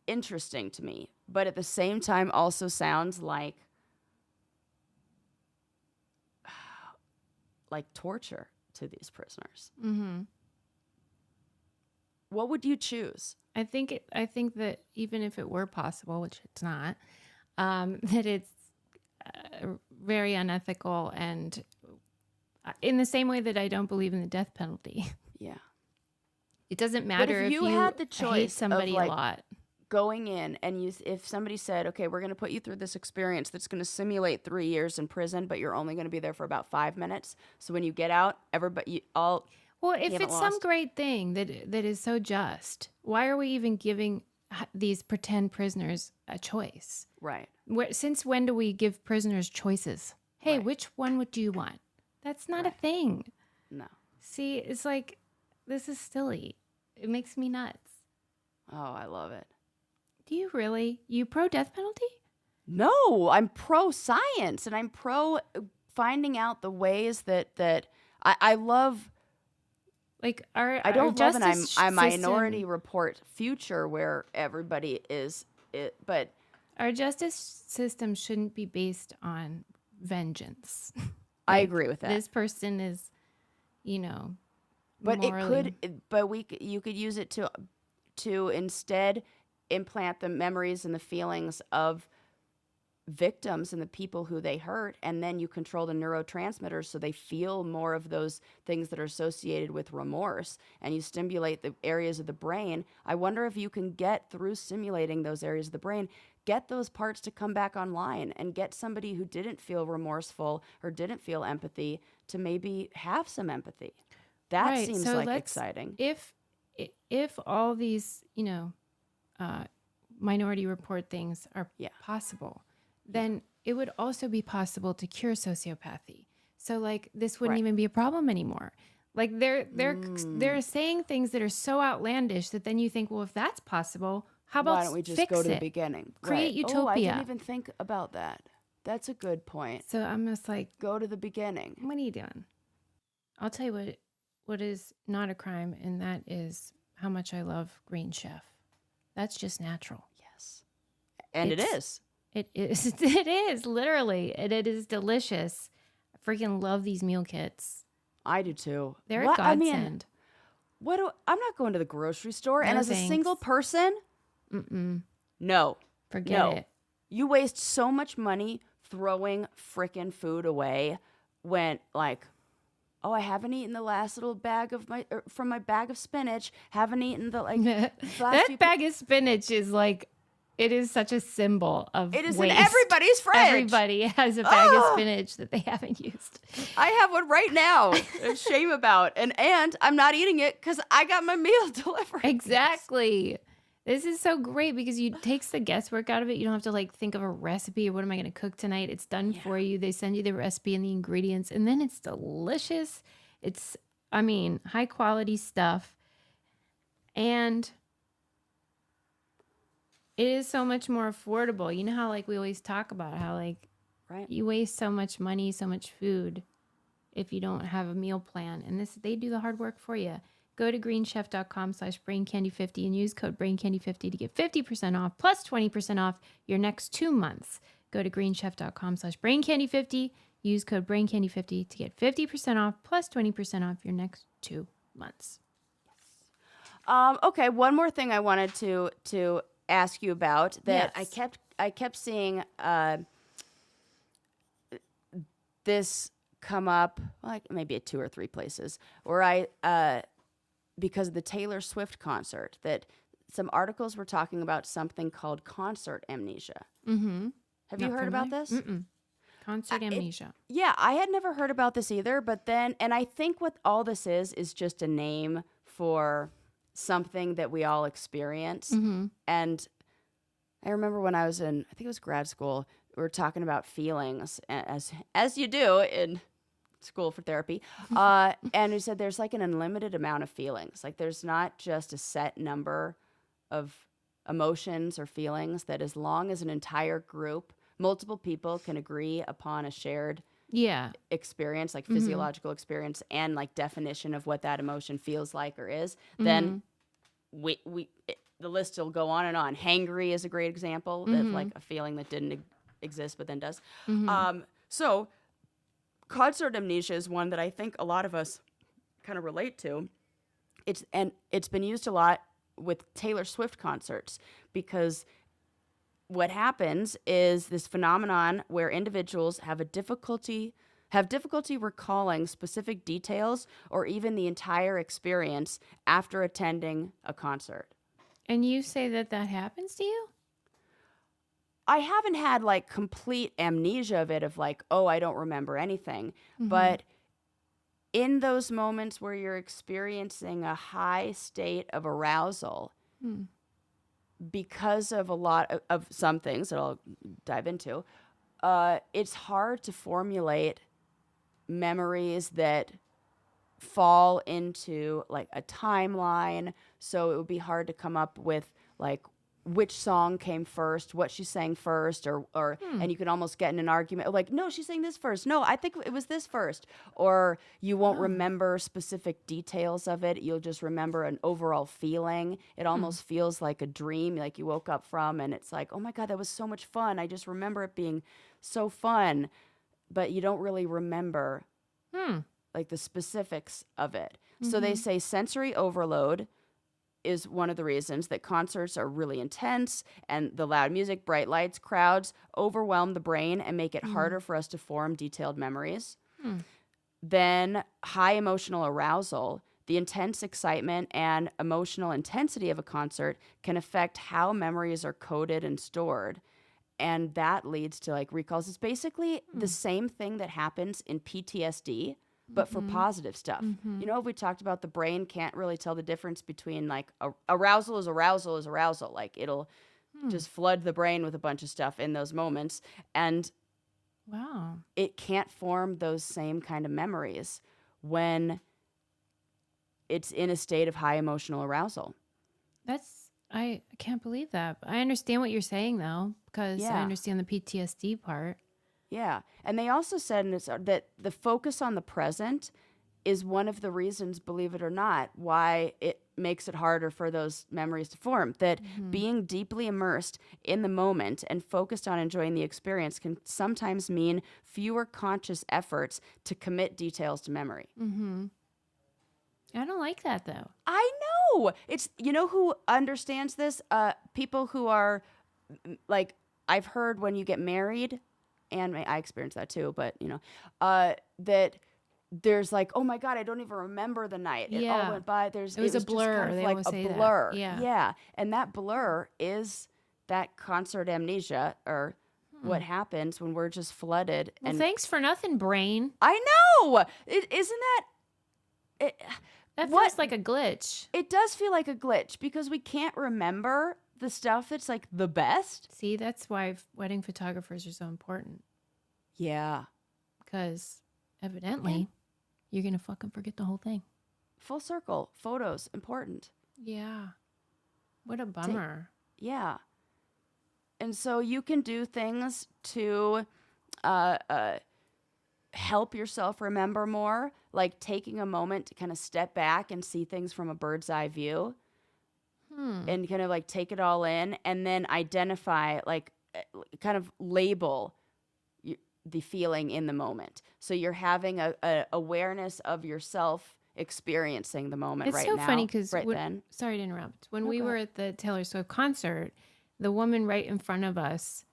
interesting to me, but at the same time also sounds like torture to these prisoners. Mm-hmm. What would you choose? I think that even if it were possible, which it's not, that it's very unethical, and in the same way that I don't believe in the death penalty. Yeah. It doesn't matter if you had had the hate choice somebody of, a lot. Going in and if somebody said, okay, we're going to put you through this experience that's going to simulate 3 years in prison, but you're only going to be there for about 5 minutes. So when you get out, everybody, well, if it's some great thing that is so just, why are we even giving these pretend prisoners a choice? Right. Since when do we give prisoners choices? Hey, Right. which one do you want? That's not a thing. No. See, it's like, this is silly. It makes me nuts. Oh, I love it. Do you really? You pro death penalty? No, I'm pro science, and I'm pro finding out the ways that I love. Like I don't love a Minority Report future where everybody is it, but our justice system shouldn't be based on vengeance. I agree with that. This person is, but morally... you could use it to instead implant the memories and the feelings of victims and the people who they hurt, and then you control the neurotransmitters so they feel more of those things that are associated with remorse, and you stimulate the areas of the brain. I wonder if you can get, through stimulating those areas of the brain, get those parts to come back online and get somebody who didn't feel remorseful or didn't feel empathy to maybe have some empathy. That seems exciting. If all these, Minority Report things are possible, then it would also be possible to cure sociopathy. So this wouldn't even be a problem anymore. They're saying things that are so outlandish that then you think, well, if that's possible, how about why don't we just go to the beginning? Create utopia. Oh, I didn't even think about that. That's a good point. So I'm just go to the beginning. What are you doing? I'll tell you what is not a crime, and that is how much I love Green Chef. That's just natural. Yes. And it is. It is. It is, literally. And it is delicious. I freaking love these meal kits. I do too. They're a godsend. I'm not going to the grocery store. No, and as a single person, no. Forget it. You waste so much money throwing frickin' food away when, oh, I haven't eaten the last little bag of from my bag of spinach. Haven't eaten the that bag of spinach is it is such a symbol of it is waste. In everybody's fridge. Everybody has a bag of spinach that they haven't used. I have one right now. Shame about, and I'm not eating it because I got my meal delivered. Exactly. This is so great because it takes the guesswork out of it. You don't have to think of a recipe or what am I going to cook tonight. It's done for you. They send you the recipe and the ingredients, and then it's delicious. It's I mean, high quality stuff. And it is so much more affordable. You know how like we always talk about how like Right. you waste so much money, so much food if you don't have a meal plan. And this they do the hard work for you. Go to greenchef.com/braincandy50 and use code braincandy50 to get 50% off plus 20% off your next 2 months. Go to greenchef.com/braincandy50. Use code braincandy50 to get 50% off plus 20% off your next 2 months. Okay, one more thing I wanted to ask you about that Yes. I kept seeing this come up like maybe at 2 or 3 places where I because of the Taylor Swift concert that some articles were talking about something called concert amnesia. Mm-hmm. Have you heard about this? Mm-mm. Concert amnesia. Yeah, I had never heard about this either, but then, and I think what all this is just a name for something that we all experience. Mm-hmm. And I remember when I was in, I think it was grad school, we were talking about feelings, as you do in school for therapy. And we said there's like an unlimited amount of feelings. Like there's not just a set number of emotions or feelings, that as long as an entire group, multiple people can agree upon a shared Yeah. experience, like physiological experience and like definition of what that emotion feels like or is, then the list will go on and on. Hangry is a great example of like a feeling that didn't exist but then does. So concert amnesia is one that I think a lot of us kind of relate to. It's been used a lot with Taylor Swift concerts because what happens is this phenomenon where individuals have difficulty recalling specific details or even the entire experience after attending a concert. And you say that happens to you? I haven't had like complete amnesia of it, of like, oh, I don't remember anything. But in those moments where you're experiencing a high state of arousal, because of a lot of some things that I'll dive into, it's hard to formulate memories that fall into like a timeline. So it would be hard to come up with like which song came first, what she sang first, or and you can almost get in an argument like, no, she sang this first. No, I think it was this first. Or you won't remember specific details of it. You'll just remember an overall feeling. It almost feels like a dream, like you woke up from, and it's like, oh my God, that was so much fun. I just remember it being so fun, but you don't really remember like the specifics of it. So they say sensory overload is one of the reasons that concerts are really intense, and the loud music, bright lights, crowds overwhelm the brain and make it harder for us to form detailed memories. Then high emotional arousal, the intense excitement and emotional intensity of a concert can affect how memories are coded and stored. And that leads to like recalls. It's basically the same thing that happens in PTSD, but for positive stuff. You know, we talked about the brain can't really tell the difference between like arousal is arousal. Like it'll just flood the brain with a bunch of stuff in those moments. And Wow. it can't form those same kind of memories when it's in a state of high emotional arousal. I can't believe that. I understand what you're saying though, because I Yeah. understand the PTSD part. Yeah. And they also said in this, that the focus on the present is one of the reasons, believe it or not, why it makes it harder for those memories to form. That being deeply immersed in the moment and focused on enjoying the experience can sometimes mean fewer conscious efforts to commit details to memory. I don't like that though. I know. It's, you know who understands this? People who are like, I've heard when you get married, and I experienced that too, but you know, that there's like, oh my God, I don't even remember the night. It all Yeah. went by. It was a just blur. kind of They like always a say that. blur. Yeah. Yeah. And that blur is that concert amnesia, or what happens when we're just flooded. Well, And thanks for nothing, brain. I know. Isn't that it? That What- feels like a glitch. It does feel like a glitch because we can't remember the stuff that's like the best. See, that's why wedding photographers are so important. Yeah. Because evidently, you're going to fucking forget the whole thing. full circle. Photos, important. Yeah. What a bummer. Yeah. And so you can do things to help yourself remember more, like taking a moment to kind of step back and see things from a bird's eye view and kind of like take it all in and then identify, like kind of label the feeling in the moment. So you're having a awareness of yourself experiencing the moment It's right so now. funny because, then. sorry to interrupt. When No, we go were ahead. at the Taylor Swift concert, the woman right in front of us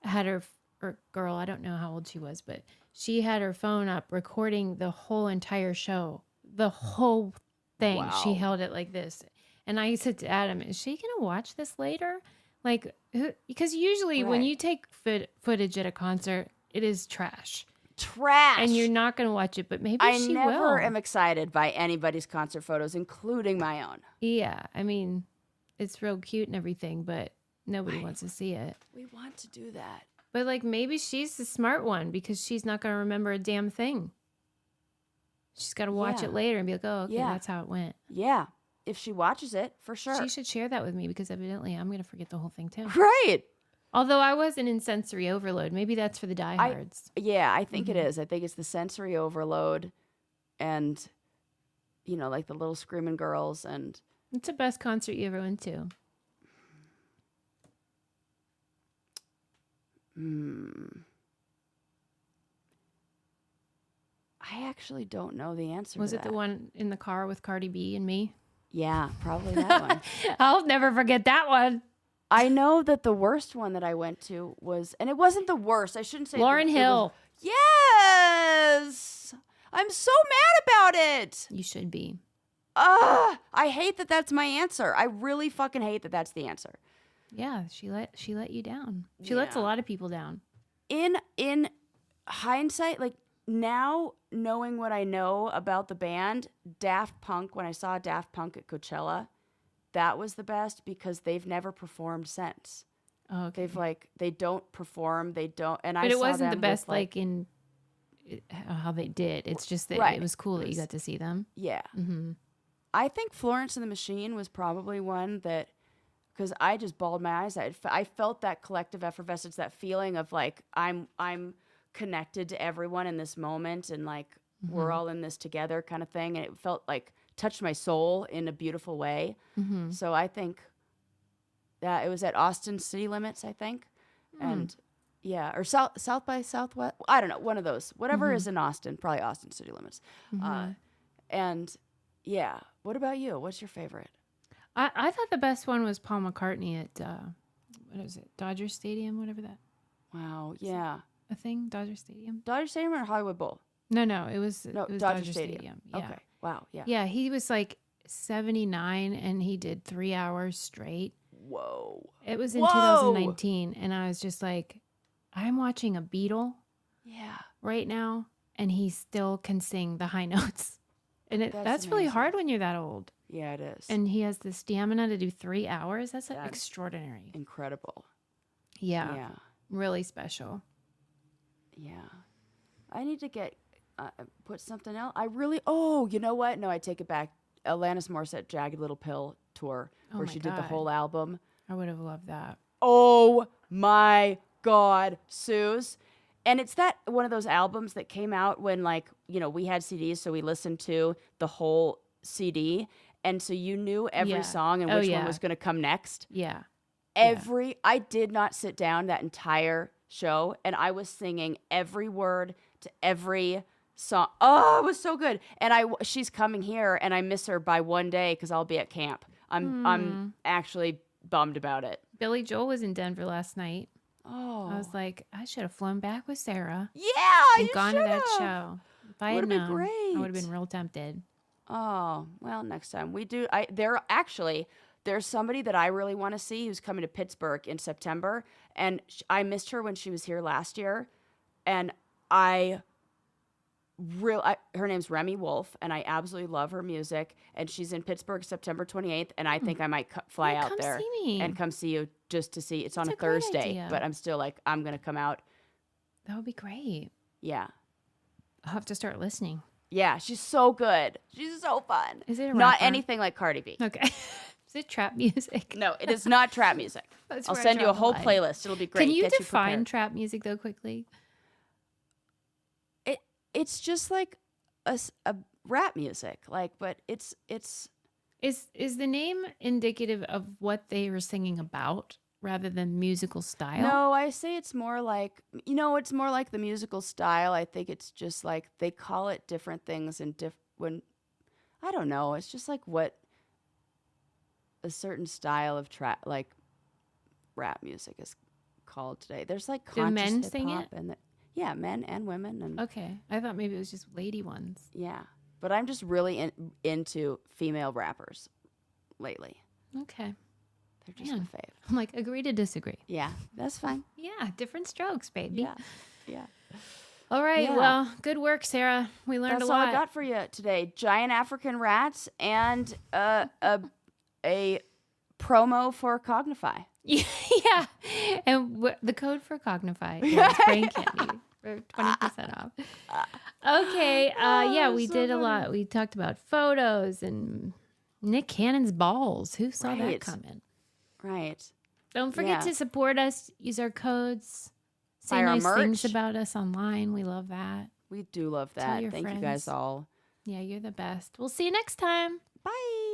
had her, or girl, I don't know how old she was, but she had her phone up recording the whole entire show, the whole thing. She Wow. held it like this. And I said to Adam, is she going to watch this later? Like, because usually when Right. you take footage at a concert, it is trash. Trash. And you're not going to watch it, but maybe I she never will. am excited by anybody's concert photos, including my own. Yeah, I mean, it's real cute and everything, but nobody wants to see it. We want to do that. But like maybe she's the smart one because she's not going to remember a damn thing. She's got to watch Yeah. it later and be like, oh, okay, Yeah. that's how it went. Yeah. If she watches it, for sure. She should share that with me because evidently I'm going to forget the whole thing too. Right. Although I wasn't in sensory overload. Maybe that's for the diehards. Yeah, I think it is. I think it's the sensory overload and, you know, like the little screaming girls and. It's the best concert you ever went to. I actually don't know the answer Was to it that. the one in the car with Cardi B and me? Yeah, probably that one. I'll never forget that one. I know that the worst one that I went to was, and it wasn't the worst. I shouldn't say Lauryn it was- Hill. Yes. I'm so mad about it. You should be. I hate that that's my answer. I really fucking hate that that's the answer. Yeah, she let you down. She lets a Yeah. lot of people down. In hindsight, like now knowing what I know about the band, Daft Punk, when I saw Daft Punk at Coachella, that was the best because they've never performed since. Oh, okay. They don't perform, they don't, and But I it saw wasn't the them best with, like, in how they did. It's just that Right. it was cool that you got to see them. yeah. Mm-hmm. I think Florence and the Machine was probably one that, because I just bawled my eyes out. I felt that collective effervescence, that feeling of like I'm connected to everyone in this moment, and like we're all in this together, kind of thing. And it felt like touched my soul in a beautiful way. Mm-hmm. So I think that it was at Austin City Limits, I think, and yeah, or South by Southwest. I don't know, one of those, whatever is in Austin, probably Austin City Limits, and. Yeah. What about you? What's your favorite? I thought the best one was Paul McCartney at what is it, Dodger Stadium, whatever that Wow. Yeah. a thing, Dodger Stadium. Dodger Stadium or Hollywood Bowl? No, it was Dodger Stadium. Yeah. Okay. Wow. Yeah. Yeah, he was like 79 and he did 3 hours straight. Whoa. It was in Whoa. 2019 and I was just like, I'm watching a Beatle Yeah. right now and he still can sing the high notes. And That's that's really amazing. hard when you're that old. Yeah, it is. And he has the stamina to do 3 hours. That's extraordinary. Incredible. Yeah, Yeah. really special. Yeah. I need to get put something else. I really. Oh, you know what? No, I take it back. Alanis Morissette Jagged Little Pill tour, Oh where my she did the God. whole album. I would have loved that. Oh my God, Suze. And it's that one of those albums that came out when, like, you know, we had CDs, so we listened to the whole CD. And so you knew every Yeah. song and Oh, which yeah. one was going to come next. Yeah. I did not sit down that entire show, and I was singing every word to every song. Oh, it was so good. And she's coming here, and I miss her by one day because I'll be at camp. I'm actually bummed about it. Billy Joel was in Denver last night. Oh, I was like, I should have flown back with Sarah yeah, and you gone to that should've. show. If I had Would've been known, I would have great. been real tempted. Oh, well, next time we do. There's somebody that I really want to see who's coming to Pittsburgh in September, and I missed her when she was here last year, and her name's Remy Wolf, and I absolutely love her music, and she's in Pittsburgh September 28th, and I think I might fly Yeah, out come there see me. and come see you just to see. It's on That's a a great Thursday, idea. but I'm still like, I'm going to come out. That would be great. Yeah. I'll have to start listening. Yeah, she's so good. She's so fun. Is it a not rapper? anything like Cardi B? Okay. Is it trap music? No, it is not trap music. That's I'll where I send you draw a the whole line. playlist. It'll be great. Can you Get define prepared. trap music though quickly? It's just like a rap music, like, but it's Is the name indicative of what they were singing about rather than musical style? no. I say it's more like it's more like the musical style. I think it's just like they call it different things and when I don't know. It's just like what a certain style of trap like rap music is called today. There's like Do conscious men hip sing hop it? and yeah, men and women and Okay. I thought maybe it was just lady ones. yeah. But I'm just really into female rappers lately. Okay. They're just Man. my fave. I'm like, agree to disagree. Yeah, that's fine. Yeah, different strokes, baby. Yeah. All right. Yeah. Well, good work, Sarah. We learned That's a all lot. I got for you today. Giant African rats and a promo for Cognify. Yeah. And the code for Cognify is brain candy for 20% off. Okay. Yeah, we so did a funny. lot. We talked about photos and Nick Cannon's balls. Who saw that Right. coming? Right. Don't forget Yeah. to support us. Use our codes. Say Buy our nice things merch. about us online. We love that. We do love Tell that. your Thank you friends. guys all. Yeah, you're the best. We'll see you next time. Bye.